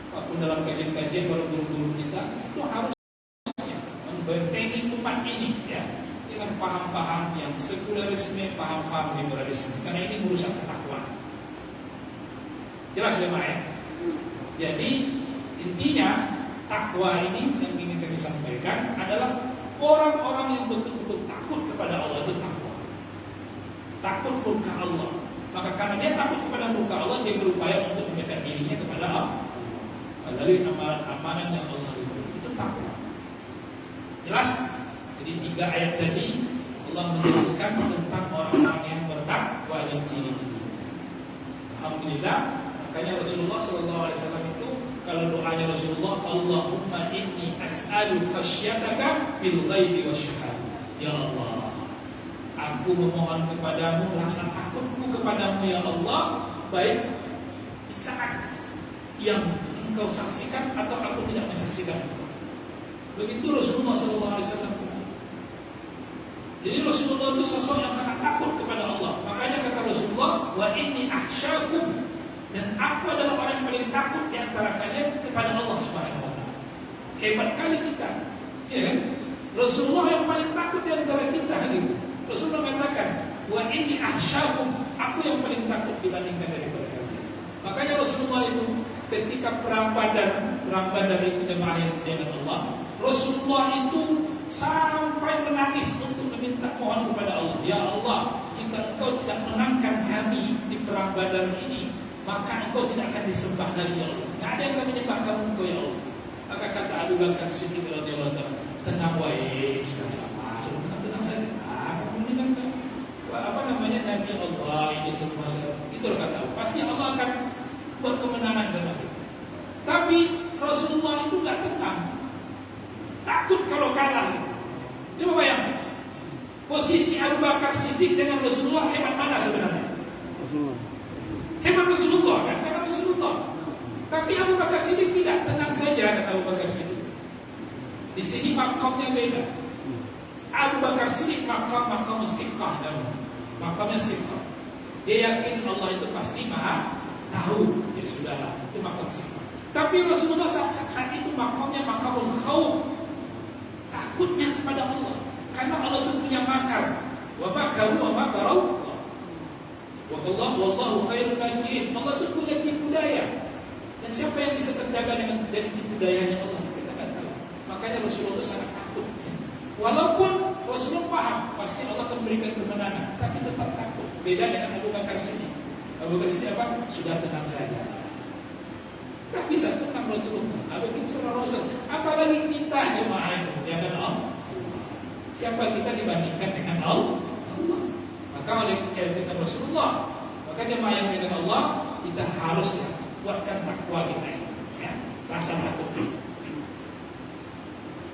Speaker 1: apapun dalam kajian-kajian para guru-guru kita itu harusnya membentengi umat ini ya, dengan paham-paham yang sekularisme, paham-paham liberalisme, karena ini merusak ketakwaan. Jelas ya Pak ya? Jadi intinya takwa ini yang ingin kami sampaikan adalah orang-orang yang betul-betul takut kepada Allah itu takwa. Takut murka Allah. Maka karena dia takut kepada murka Allah, dia berupaya untuk mendekat dirinya kepada Allah melalui amalan-amalan yang Allah beri. Itu takwa. Jelas? Jadi 3 ayat tadi Allah menjelaskan tentang orang-orang yang bertakwa dan ciri-ciri. Alhamdulillah, makanya Rasulullah SAW itu kalau doanya Rasulullah, Allahumma inni as'alu khasyataka bil ghaibi wasyahada. Ya Allah, aku memohon kepadamu rasa takutku kepadamu ya Allah, baik di saat yang engkau saksikan atau aku tidak mensaksikan. Begitu Rasulullah SAW. Jadi Rasulullah itu sosok yang sangat takut kepada Allah. Makanya kata Rasulullah, wa inni akhsyakum, dan aku adalah orang yang paling takut di antara kalian kepada Allah Subhanahu wa taala. Hebat kali kita. Ya kan? Rasulullah yang paling takut di antara kita gitu. Rasulullah mengatakan, wa inni akhsyakum, aku yang paling takut dibandingkan daripada kalian. Makanya Rasulullah itu ketika perang Badar itu jemaah yang dimuliakan Allah, Rasulullah itu sampai menangis untuk meminta mohon kepada Allah, ya Allah, jika engkau tidak menangkan kami di perang Badar ini, maka engkau tidak akan disembah lagi ya Allah. Tidak ada yang akan menyembah kamu engkau ya Allah. Maka kata Abu Bakar Siddiq radhiyallahu anhu, tenang wae, sudah sama, tenang saja. Kamu ini kan apa namanya Nabi Allah ini semua itu kata Allah. Pasti Allah akan buat kemenangan sama kita. Tapi Rasulullah itu nggak tenang, takut kalau kalah. Coba bayangkan, posisi Abu Bakar Siddiq dengan Rasulullah hebat mana sebenarnya? Hebat Rasulullah kan, karena Rasulullah. Tapi Abu Bakar Siddiq tidak, tenang saja kata Abu Bakar Siddiq. Di sini makamnya beda. Abu Bakar Siddiq makam istiqah dan makamnya istiqah. Dia yakin Allah itu pasti maha tahu. Ya sudahlah, itu makam istiqah. Tapi Rasulullah saat itu makamnya makamul khawf, takutnya kepada Allah, karena Allah itu punya makar. Wa makaru wa makarau. Wallahu khairul makirin. Allah itu punya tipu daya. Dan siapa yang bisa terjaga dengan dari tipu dayanya Allah? Kita tidak tahu. Makanya Rasulullah sangat takut. Walaupun Rasulullah paham pasti Allah akan berikan kemenangan, tapi tetap takut. Beda dengan Abu Bakar Siddiq. Abu Bakar Siddiq apa? Sudah tenang saja. Tak bisa tenang Rasulullah. Begitu Rasul. Apalagi kita jemaah yang kan Allah. Siapa kita dibandingkan dengan Allah? Maka oleh dengan Rasulullah, maka jemaah yang dengan Allah, kita harus buatkan takwa kita ini, ya, rasa takut.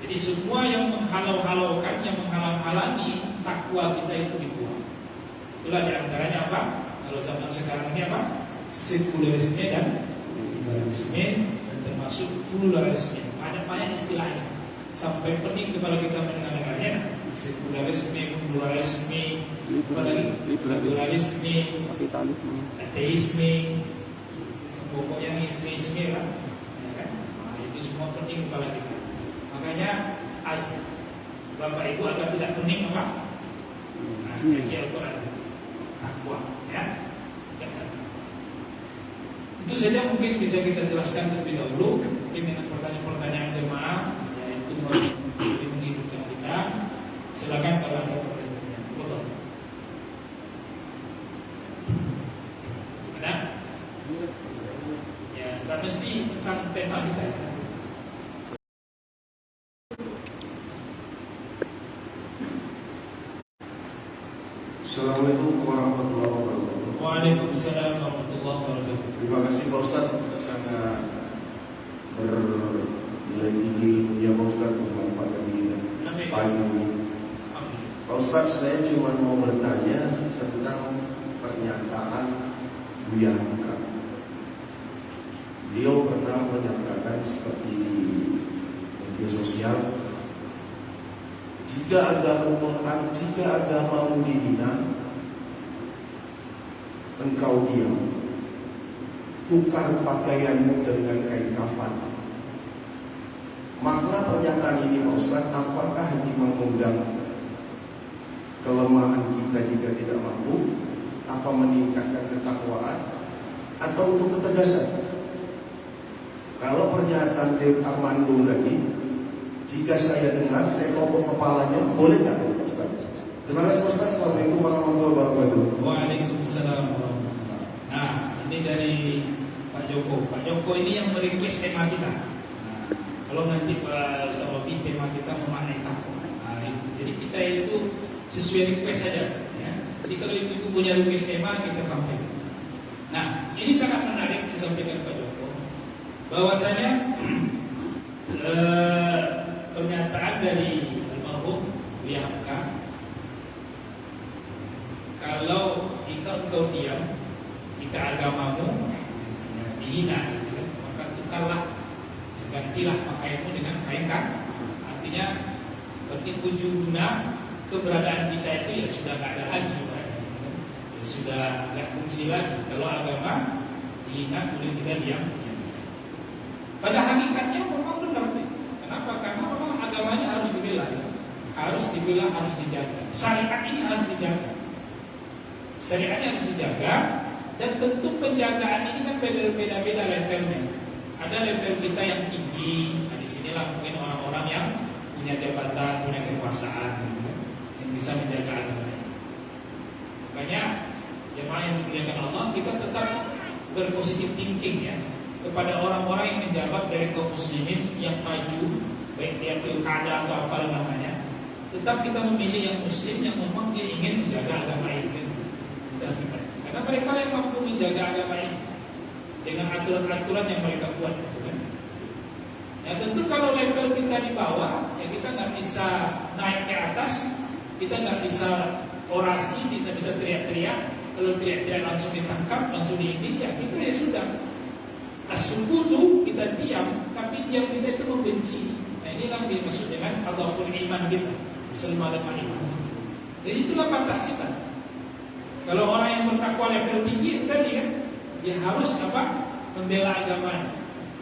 Speaker 1: Jadi semua yang menghalau-halaukan, yang menghalang-halangi takwa kita itu dibuang. Itulah diantaranya apa? Kalau zaman sekarang ini apa? sekularisme dan liberalisme, dan termasuk pluralisme. Banyak istilahnya. Sampai pening kepala kita mendengarnya. Sekularisme, pluralisme, apalagi liberalisme,
Speaker 2: kapitalisme,
Speaker 1: ateisme, pokoknya isme lah, ya kan? Nah, itu semua pening kepala kita. Makanya Bapak Ibu agar tidak pening apa? Kaji Al-Quran, takwa, ya. Itu saja mungkin bisa kita jelaskan terlebih dahulu. Mungkin dengan pertanyaan-pertanyaan jemaah, yaitu menghidupkan kita. Silakan kalau ada pertanyaan. Betul. Ada? Ya, tidak mesti tentang tema kita. Ya.
Speaker 3: Assalamualaikum warahmatullahi wabarakatuh.
Speaker 1: Waalaikumsalam warahmatullahi wabarakatuh.
Speaker 3: Terima kasih Pak Ustadz, sangat bernilai tinggi ilmunya Pak Ustadz bermanfaat bagi kita pagi ini. Pak Ustadz, saya cuma mau bertanya tentang pernyataan Buya Hamka. Beliau pernah menyatakan seperti di media sosial, jika agamamu dihina, engkau diam, tukar pakaianmu dengan kain kafan. Makna pernyataan ini Pak Ustaz, apakah ini mengundang kelemahan kita jika tidak mampu, apa meningkatkan ketakwaan, atau untuk ketegasan? Kalau pernyataan Dev Armando tadi, jika saya dengar, saya kopok kepalanya, boleh nggak Ustaz? Terima kasih Ustaz. Assalamualaikum warahmatullahi wabarakatuh.
Speaker 1: Waalaikumsalam warahmatullahi wabarakatuh. Nah, ini dari Pak Joko. Pak Joko ini yang merequest tema kita. Nah, kalau nanti Pak Ustaz Robi tema kita memaknai takwa. Nah, jadi kita itu sesuai request saja. Ya. Jadi kalau itu punya request tema, kita sampaikan. Nah, ini sangat menarik disampaikan Pak Joko. Bahwasanya pernyataan dari almarhum Buya Hamka, kalau jika engkau diam, jika agamamu dihina, gitu, maka tukarlah, gantilah pakaianmu dengan kain kan. Artinya, berarti ujung guna keberadaan kita itu ya sudah tidak ada lagi, ya sudah tidak fungsi lagi. Kalau agama dihina, kemudian kita diam. Pada hakikatnya memang benar. Kenapa? Karena memang agamanya harus dibela, ya. Harus dibela, harus dijaga. Syariat ini harus dijaga. Syariatnya harus dijaga, dan tentu penjagaan ini kan beda-beda levelnya. Ada level kita yang tinggi. Nah, di sinilah mungkin orang-orang yang punya jabatan, punya kekuasaan, gitu, yang bisa menjaga agama ini. Makanya jemaah yang dimuliakan Allah, kita tetap berpositif thinking, ya, kepada orang-orang yang menjabat dari kaum muslimin yang maju, baik dia pilkada atau apa namanya. Tetap kita memilih yang muslim yang memang dia ingin menjaga agama ini. Karena mereka yang mampu menjaga agama ini dengan aturan-aturan yang mereka buat, gitu kan. Ya tentu kalau level kita di bawah, ya kita nggak bisa naik ke atas, kita nggak bisa orasi, bisa teriak-teriak. Kalau teriak-teriak langsung ditangkap, langsung diini, ya kita ya sudah. As-sukutu kita diam, tapi diam kita itu membenci. Nah, inilah yang dimaksud dengan adhaful iman kita, selemah-lemah iman. Jadi itulah batas kita. Kalau orang yang bertakwa level tinggi tadi kan, dia harus apa? Membela agamanya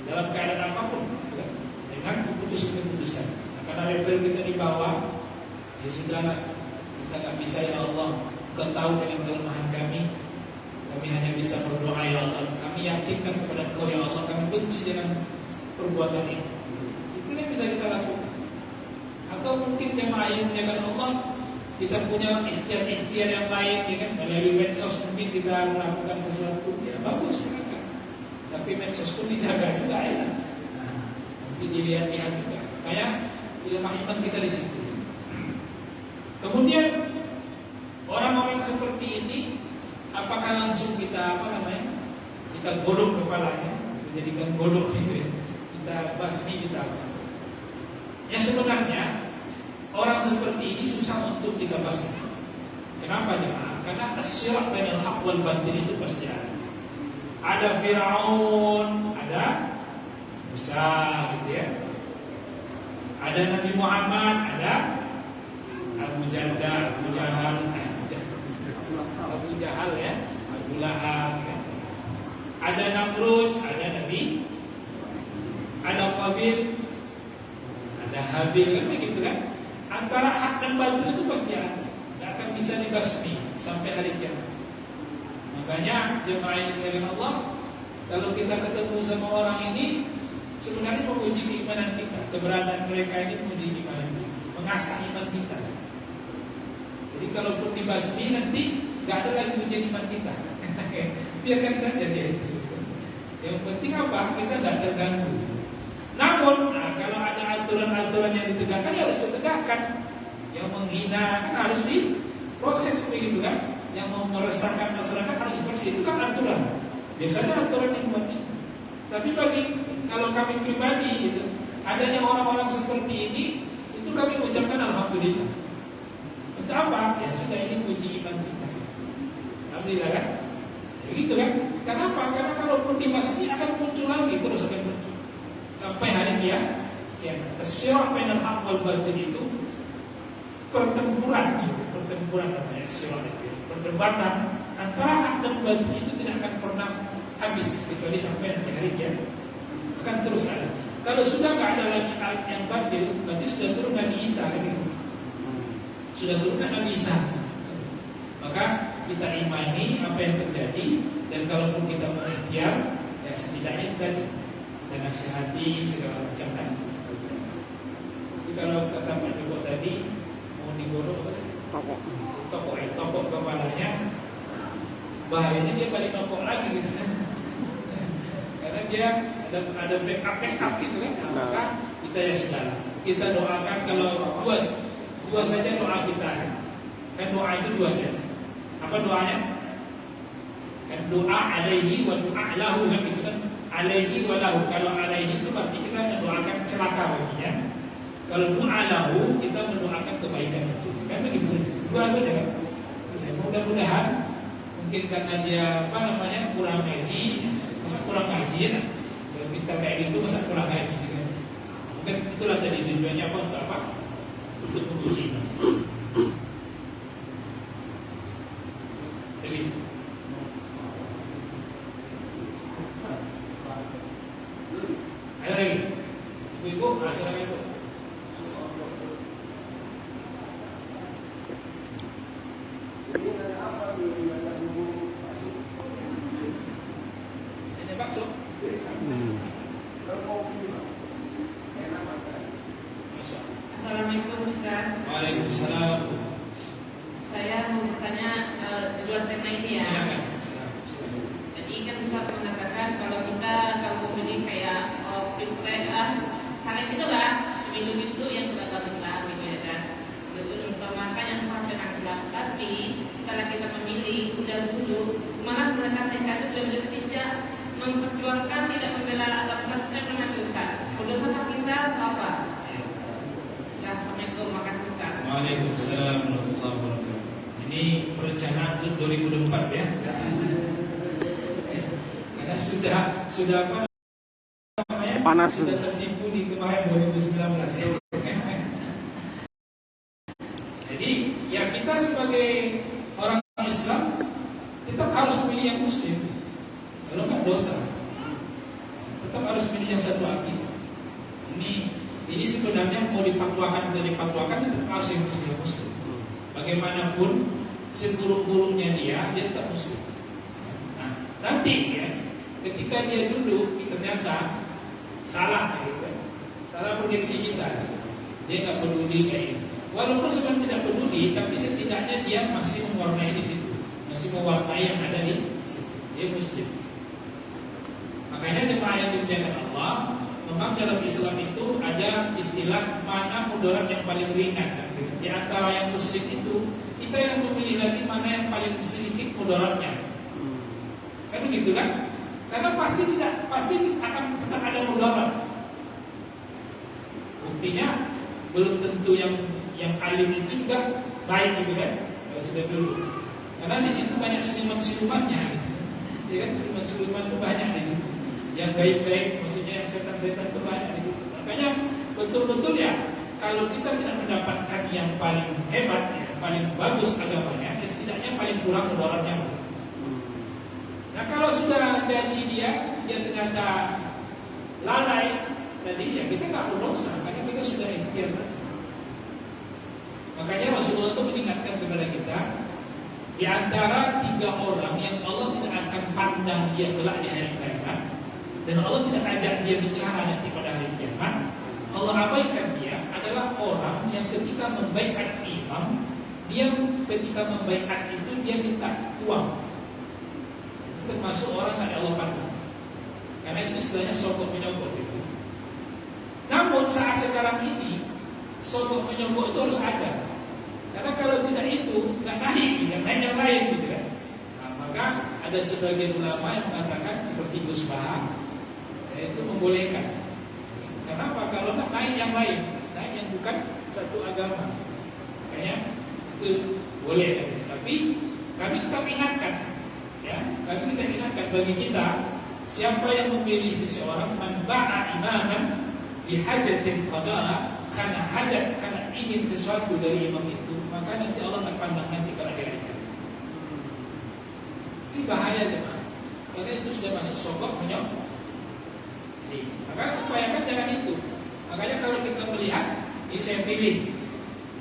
Speaker 1: dalam keadaan apapun, gitu kan? Dengan keputusan-keputusan. Nah, karena level kita di bawah, ya sudahlah, kita nggak bisa, ya Allah, Kau tahu dengan kelemahan kami. Kami hanya bisa berdoa, ya Allah. Kami yakinkan kepada Engkau, ya Allah. Kami benci dengan perbuatan ini. Itu yang bisa kita lakukan. Atau mungkin jemaah yang menjaga Allah, kita punya ikhtiar-ikhtiar yang lain, ya kan? Melalui medsos mungkin kita melakukan sesuatu, ya bagus, silakan. Tapi medsos pun dijaga juga, ya. Nah, nanti dilihat-lihat juga. Kayak ilmu iman kita di situ. Kemudian orang-orang seperti ini, apakah langsung kita kita godok kepalanya, dijadikan godok gitu ya, kita basmi, kita apa? Ya sebenarnya orang seperti ini susah untuk kita basmi. Kenapa jemaah? Karena as-sirat bainal haq wal batil itu pasti ada. Ada Firaun, ada Musa, gitu ya. Ada Nabi Muhammad, ada Abu Jahal, Abu Jahal ya, Abu Lahab ya. Ada Namrud, ada Nabi, ada Qabil, ada Habil, kan begitu kan? Antara hak dan batil itu pasti ada, tidak akan bisa dibasmi sampai hari kiamat. Makanya jemaah yang dimuliakan Allah, kalau kita ketemu sama orang ini, sebenarnya menguji keimanan kita. Keberadaan mereka ini menguji keimanan kita, mengasah iman kita. Jadi kalaupun dibasmi nanti nggak ada lagi ujian iman kita. Biarkan saja dia itu. Yang penting apa? Kita tidak terganggu. Namun, kalau ada aturan-aturan yang ditegakkan, ya harus ditegakkan. Yang menghina kan harus diproses begitu kan? Yang meresahkan masyarakat harus seperti itu kan aturan. Biasanya aturan yang buat itu. Tapi kalau kami pribadi itu, adanya orang-orang seperti ini, itu kami ucapkan alhamdulillah. Untuk apa? Ya sudah, ini uji iman kita. Alhamdulillah kan? Begitu kan? Kenapa? Karena kalaupun dibasmi akan muncul lagi, terus akan muncul sampai hari kiamat. As-sirah bainal haq wal batil itu pertempuran gitu, pertempuran namanya sirah itu. Perdebatan antara hak dan batil itu tidak akan pernah habis kecuali sampai nanti hari kiamat. Akan terus ada. Kalau sudah nggak ada lagi yang batil, berarti sudah turun Nabi Isa gitu. Sudah turun Nabi Isa. Maka kita imani apa yang terjadi, dan kalaupun kita berikhtiar, ya setidaknya kita nasihati segala macam kan. Jadi kalau kata Pak Joko tadi mau digorok apa tadi? Topok kepalanya, bahayanya dia balik topok lagi gitu kan. Karena dia ada backup gitu kan. Maka kita ya sudah, kita doakan. Kalau dua saja doa kita kan doa itu dua saja. Apa doanya? Kan doa alaihi wa doa lahu kan gitu kan. Alaihi wa lahu. Kalau alaihi itu berarti kita mendoakan celaka baginya. Kalau doa lahu kita mendoakan kebaikan itu. Kan begitu. Dua saja kan. Mudah-mudahan mungkin karena dia kurang ngaji, masa kurang ngaji ya? Pintar kayak gitu masa kurang ngaji juga. Mungkin itulah tadi tujuannya apa, untuk apa? Untuk menguji. Begitu. Ada lagi? Ibu, silakan Ibu. Ini bakso.
Speaker 2: Assalamualaikum Ustaz.
Speaker 1: Waalaikumsalam.
Speaker 2: Saya mau bertanya di luar tema ini ya.
Speaker 1: Silakan.
Speaker 2: Jadi kan Ustaz mengatakan kalau kita ini kayak pilpres saling itulah pemilu itu yang beragama Islam gitu ya kan. Itu diutamakan yang dengan Islam. Tapi setelah kita memilih udah dulu, malah mereka itu benar-benar tidak memperjuangkan, tidak membela agama dan mengaku Ustaz. Berdasarkan kita apa? Assalamualaikum, makasih Ustaz.
Speaker 1: Waalaikumsalam warahmatullahi wabarakatuh. Ini perencanaan untuk 2024 ya. Karena sudah apa namanya?
Speaker 4: Panas.
Speaker 1: Sudah tertipu di kemarin 2019 ya. Jadi ya kita sebagai orang Islam tetap harus memilih yang Muslim. Kalau nggak dosa, tetap harus pilih yang satu akidah. Ini sebenarnya mau dipakwakan atau dipakwakan tetap harus yang Muslim. Bagaimanapun seburuk-buruknya dia tetap Muslim. Nah, nanti ya, ketika dia duduk ternyata salah, gitu, salah proyeksi kita, dia nggak peduli kayak ini. Walaupun sebenarnya tidak peduli, tapi setidaknya dia masih mewarnai di situ, masih mewarnai yang ada di situ. Dia Muslim. Makanya jemaah yang dimuliakan Allah, memang dalam Islam itu ada istilah mana mudarat yang paling ringan. Di antara yang Muslim itu, kita yang memilih lagi mana yang paling sedikit mudaratnya. Kan begitu kan? Karena pasti akan tetap ada mudarat. Buktinya belum tentu yang alim itu juga baik gitu kan? Kalau sudah dulu. Karena di situ banyak siluman-silumannya. Gitu. Ya kan siluman itu banyak di situ. Yang gaib-gaib, maksudnya yang setan-setan itu banyak di situ. Makanya betul-betul ya, kalau kita tidak mendapatkan yang paling hebat, yang paling bagus agamanya, ya setidaknya paling kurang mudaratnya. Nah kalau sudah jadi dia ternyata lalai, tadi ya kita tak berdosa karena kita sudah ikhtiar. Makanya Rasulullah itu mengingatkan kepada kita, di antara 3 orang yang Allah tidak akan pandang dia kelak di hari kiamat, dan Allah tidak ajak dia bicara nanti pada hari kiamat, Allah abaikan dia adalah orang yang ketika membaiat imam, dia ketika membaiat itu dia minta uang. Itu termasuk orang yang Allah pandang. Karena itu istilahnya sogok menyogok itu. Namun saat sekarang ini sogok menyogok itu harus ada. Karena kalau tidak itu nggak naik, yang naik yang lain gitu kan. Nah, maka ada sebagian ulama yang mengatakan seperti Gus Baha, yaitu membolehkan. Kenapa? Kalau nggak naik yang lain, naik yang bukan satu agama, makanya itu boleh. Tapi kami tetap ingatkan, ya, kami tetap ingatkan bagi kita, siapa yang memilih seseorang man ba'a imaman bihajatin qada'a, karena hajat, karena ingin sesuatu dari imam itu, maka nanti Allah akan pandang nanti kalau dia hari. Ini bahaya teman, karena itu sudah masuk sogok menyogok. Maka upayakan jangan itu. Makanya kalau kita melihat, ini saya pilih,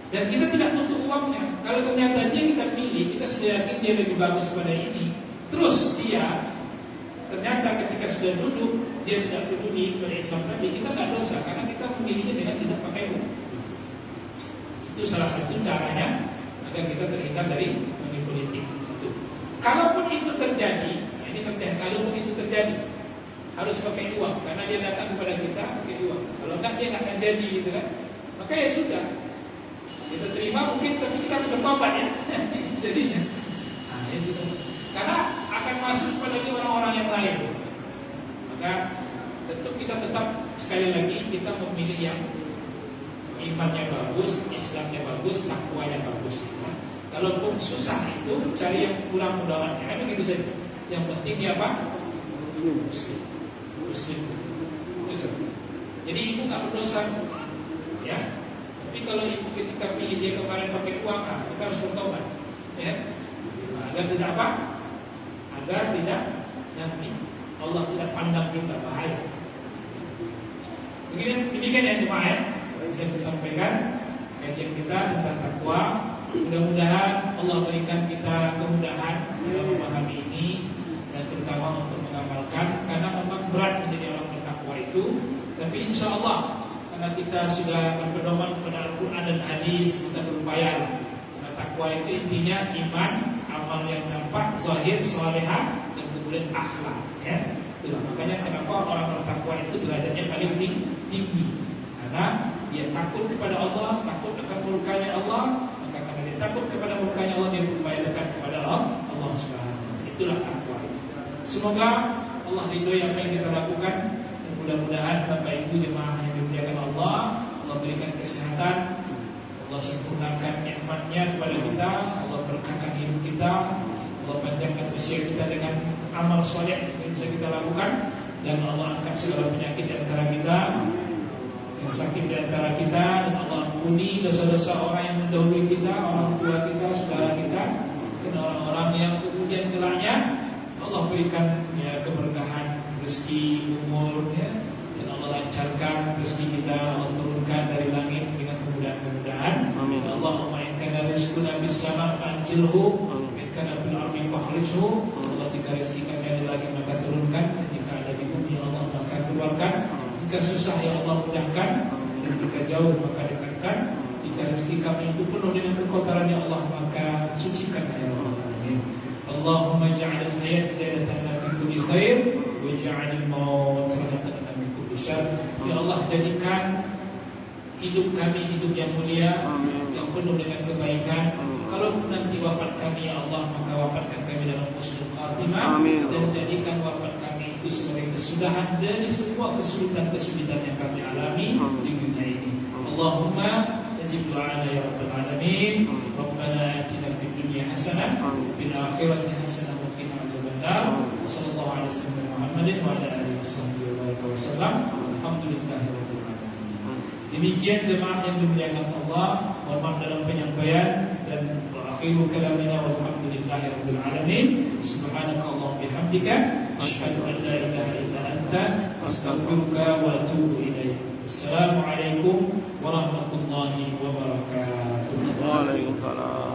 Speaker 1: dan kita tidak butuh uangnya. Kalau ternyata dia kita pilih, kita sudah yakin dia lebih bagus pada ini, terus dia ternyata ketika sudah duduk dia tidak peduli pada Islam tadi, kita tidak dosa karena kita memilihnya dengan tidak pakai uang. Itu salah satu caranya agar kita terhindar dari money politik. Itu. Kalaupun itu terjadi, ini terjadi. Kalaupun itu terjadi, harus pakai uang karena dia datang kepada kita pakai uang. Kalau enggak dia nggak akan jadi, gitu kan? Maka ya sudah, kita terima mungkin, tapi kita harus bertobat ya. Jadinya, nah itu karena akan masuk kepada orang-orang yang lain. Maka tentu kita tetap sekali lagi kita memilih yang imannya bagus, Islamnya bagus, takwanya bagus. Nah, kalaupun susah itu cari yang kurang mudaratnya, kan begitu saja. Yang penting dia apa? Muslim. Itu. Jadi ibu nggak berdosa, ya. Tapi kalau ibu ketika pilih dia kemarin pakai uang, kita harus bertobat, ya. Nah, agar tidak apa? Agar tidak nanti Allah tidak pandang kita, bahaya. Demikian ya jemaah, bisa disampaikan kajian kita tentang takwa. Mudah-mudahan Allah berikan kita kemudahan dalam memahami ini dan terutama untuk mengamalkan, karena memang berat menjadi orang bertakwa itu. Tapi insya Allah karena kita sudah berpedoman kepada Al-Quran dan Hadis, kita berupaya. Karena takwa itu intinya iman, amal yang nampak, zahir, salehah, dan kemudian akhlak. Ya, itulah makanya kenapa orang bertakwa itu derajatnya paling tinggi. Karena dia takut kepada Allah, takut akan murkanya Allah. Maka karena dia takut kepada murkanya Allah, dia berupaya dekat kepada Allah Subhanahu wa taala. Itulah takwa itu. Semoga Allah ridhoi apa yang kita lakukan, dan mudah-mudahan Bapak Ibu jemaah yang dimuliakan Allah berikan kesehatan, Allah sempurnakan nikmat-Nya kepada kita, Allah berkahkan hidup kita, Allah panjangkan usia kita dengan amal soleh yang bisa kita lakukan, dan Allah angkat segala penyakit di antara kita, yang sakit di antara kita, dan Allah ampuni dosa-dosa orang yang mendahului kita, orang tua kita, saudara kita, dan orang-orang yang kemudian kelaknya Allah berikan ya keberkahan rezeki, umur, ya, dan Allah lancarkan rezeki kita, Allah turunkan dari langit dengan kemudahan-kemudahan. Amin. Allahumma in kana rizquna bis sama' fanzilhu, in kana bil ardi fakhrijhu. Allah, jika rezeki kami ada lagi maka turunkan, dan jika ada di bumi Allah maka keluarkan. Jika susah ya Allah mudahkan, dan jika jauh maka dekatkan. Jika rezeki kami itu penuh dengan kekotoran ya Allah maka sucikan ya Allah. Amin. Allahumma ja'al al-hayat ziyadatan lana fi kulli khair wa ja'al al-maut rahatan lana min kulli syarr. Ya Allah, jadikan hidup kami hidup yang mulia, yang penuh dengan kebaikan. Kalau nanti wafat kami ya Allah, maka wafatkan kami dalam husnul khatimah, dan jadikan wafat kami itu sebagai kesudahan dari semua kesulitan-kesulitan yang kami alami di dunia ini. Allahumma ajib du'ana ya rabbal alamin. Rabbana atina fid dunya hasanah wa fil akhirati hasanah wa qina azabannar. Sallallahu alaihi wasallam Muhammadin wa ala alihi wasallam. Alhamdulillahirabbil alamin. Demikian jemaah yang dimuliakan Allah, mohon maaf dalam penyampaian dan akhiru kalamina walhamdulillahirabbil alamin. Subhanakallahumma bihamdika asyhadu an la ilaha illa anta astaghfiruka wa atubu ilaik. Assalamualaikum warahmatullahi wabarakatuh.
Speaker 4: Waalaikumsalam.